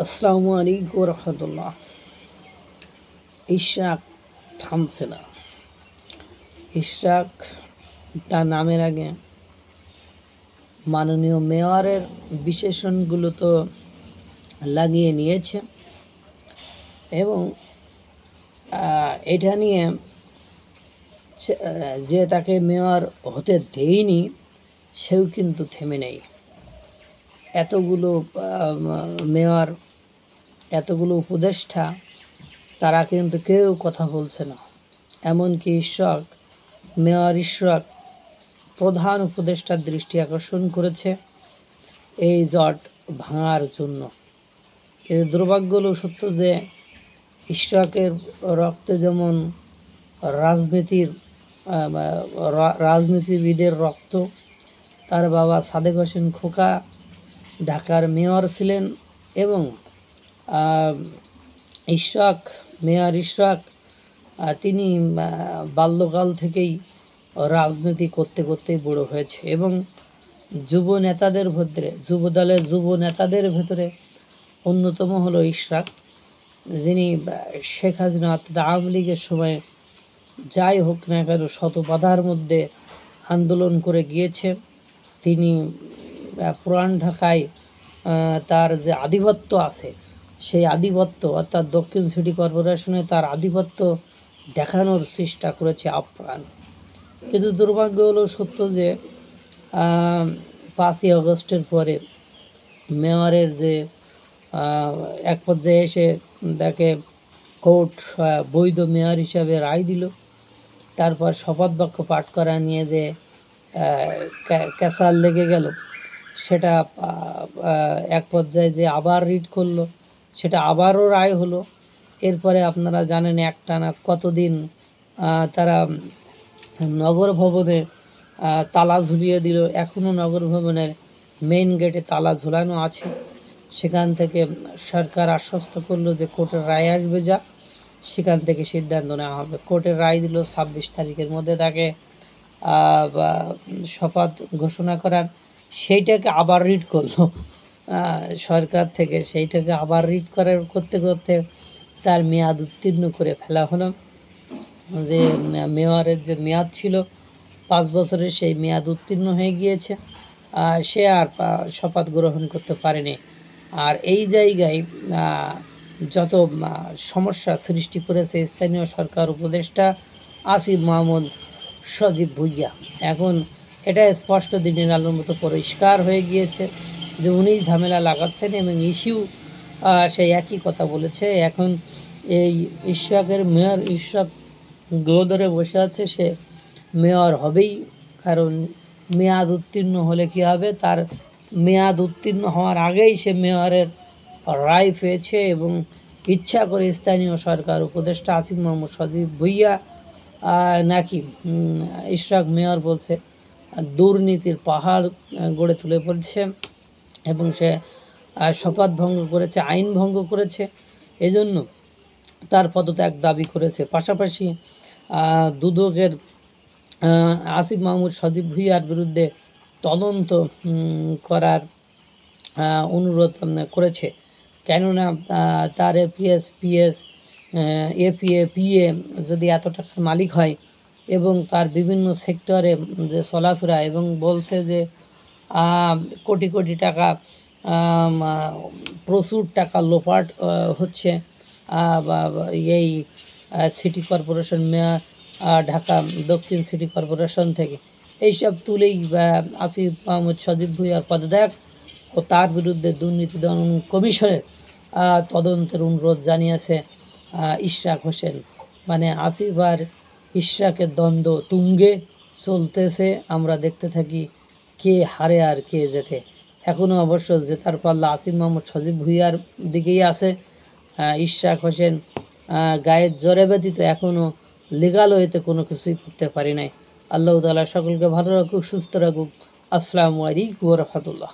আসসালামু আলাইকুম রহমতুল্লাহ। ইশরাক থামছে না। ইশরাক তার নামের আগে মাননীয় মেয়রের বিশেষণগুলো তো লাগিয়ে নিয়েছে এবং এটা নিয়ে যে তাকে মেয়র হতে দেয়নি সেও কিন্তু থেমে নেই। এতগুলো মেয়র, এতগুলো উপদেষ্টা, তারা কিন্তু কেউ কথা বলছে না। এমনকি মেয়র ইশরাক প্রধান উপদেষ্টার দৃষ্টি আকর্ষণ করেছে এই জট ভাঙার জন্য। কিন্তু দুর্ভাগ্য হলো সত্য যে ইশরাকের রক্তে যেমন রাজনীতিবিদের রক্ত, তার বাবা সাদেক হোসেন খোকা ঢাকার মেয়র ছিলেন এবং মেয়র ইশরাক তিনি বাল্যকাল থেকেই রাজনীতি করতে করতেই বড় হয়েছে এবং যুব নেতাদের ভেতরে অন্যতম হলো ইশরাক, যিনি শেখ হাসিনা আওয়ামী লীগের সময় যাই হোক না কেন শত বাধার মধ্যে আন্দোলন করে গিয়েছে। তিনি পুরান ঢাকায় তার যে আধিপত্য আছে সেই আধিপত্য, অর্থাৎ দক্ষিণ সিটি কর্পোরেশনে তার আধিপত্য দেখানোর চেষ্টা করেছে আপ্রাণ। কিন্তু দুর্ভাগ্য হলো সত্য যে 5ই আগস্টের পরে মেয়রের যে এক পর্যায়ে এসে তাকে কোর্ট বৈধ মেয়র হিসাবে রায় দিল। তারপর শপথ বাক্য পাঠ করা নিয়ে যে ক্যাসাল লেগে গেল, সেটা এক পর্যায়ে যে আবার রিট করলো, সেটা আবারও রায় হলো। এরপরে আপনারা জানেন একটানা কতদিন তারা নগর ভবনে তালা ঝুলিয়ে দিল। এখনও নগর ভবনের মেইন গেটে তালা ঝুলানো আছে। সেখান থেকে সরকার আশ্বস্ত করলো যে কোর্টের রায় আসবে, যা সেখান থেকে সিদ্ধান্ত নেওয়া হবে। কোর্টের রায় দিল 26 তারিখের মধ্যে তাকে শপথ ঘোষণা করার। সেইটাকে আবার রিট করলো সরকার থেকে, সেইটাকে আবার রিট করতে করতে তার মেয়াদ উত্তীর্ণ করে ফেলা হলো। যে মেয়রের যে মেয়াদ ছিল 5 বছরের, সেই মেয়াদ উত্তীর্ণ হয়ে গিয়েছে। সে আর শপথ গ্রহণ করতে পারেনি। আর এই জায়গায় যত সমস্যা সৃষ্টি করেছে স্থানীয় সরকার উপদেষ্টা আসিফ মাহমুদ সজীব ভুইয়া। এখন এটা স্পষ্ট দিনের আলোর মতো পরিষ্কার হয়ে গিয়েছে যে উনি ঝামেলা লাগাচ্ছেন এবং ইস্যু সেই একই কথা বলেছে। এখন এই ইশরাক গো ধরে বসে আছে, সে মেয়র হবেই। কারণ মেয়াদ উত্তীর্ণ হলে কি হবে, তার মেয়াদ উত্তীর্ণ হওয়ার আগেই সে মেয়রের রায় পেয়েছে এবং ইচ্ছা করে স্থানীয় সরকার উপদেষ্টা আসিফ মাহমুদ সজীব ভুইয়া নাকি ইশরাক মেয়র বলছে দুর্নীতির পাহাড় গড়ে তুলে পড়েছে এবং সে শপথ ভঙ্গ করেছে, আইন ভঙ্গ করেছে, এজন্য তার পদত্যাগ দাবি করেছে। পাশাপাশি দুদকের আসিফ মাহমুদ সজীব ভুইয়ার বিরুদ্ধে তদন্ত করার অনুরোধ করেছে। কেননা তার এপিএ পিএ যদি এত টাকার মালিক হয় এবং তার বিভিন্ন সেক্টরে যে চলাফেরা, এবং বলছে যে কোটি কোটি টাকা, প্রচুর টাকা লোপাট হচ্ছে এই সিটি কর্পোরেশন ঢাকা দক্ষিণ সিটি কর্পোরেশন থেকে, এইসব তুলেই আসিফ মাহমুদ সজীব ভুইয়ার পদত্যাগ ও তার বিরুদ্ধে দুর্নীতি দমন কমিশনের তদন্তের অনুরোধ জানিয়েছে ইশরাক হোসেন। মানে আসিফ আর ইশরাকের দ্বন্দ্ব তুঙ্গে চলতেছে, আমরা দেখতে থাকি কে হারে আর কে জেতে। এখনও অবশ্য জেতার পাল্লা আসিফ মাহমুদ সজীব ভুইয়ার দিকেই আছে। ইশরাক হোসেন গায়ের জ্বরে ব্যতীত এখনও লিগাল হইতে কোনো কিছুই করতে পারি নাই। আল্লাহ তাআলা সকলকে ভালো রাখুক, সুস্থ রাখুক। আসসালামু আলাইকুম ওয়া রাহমাতুল্লাহ।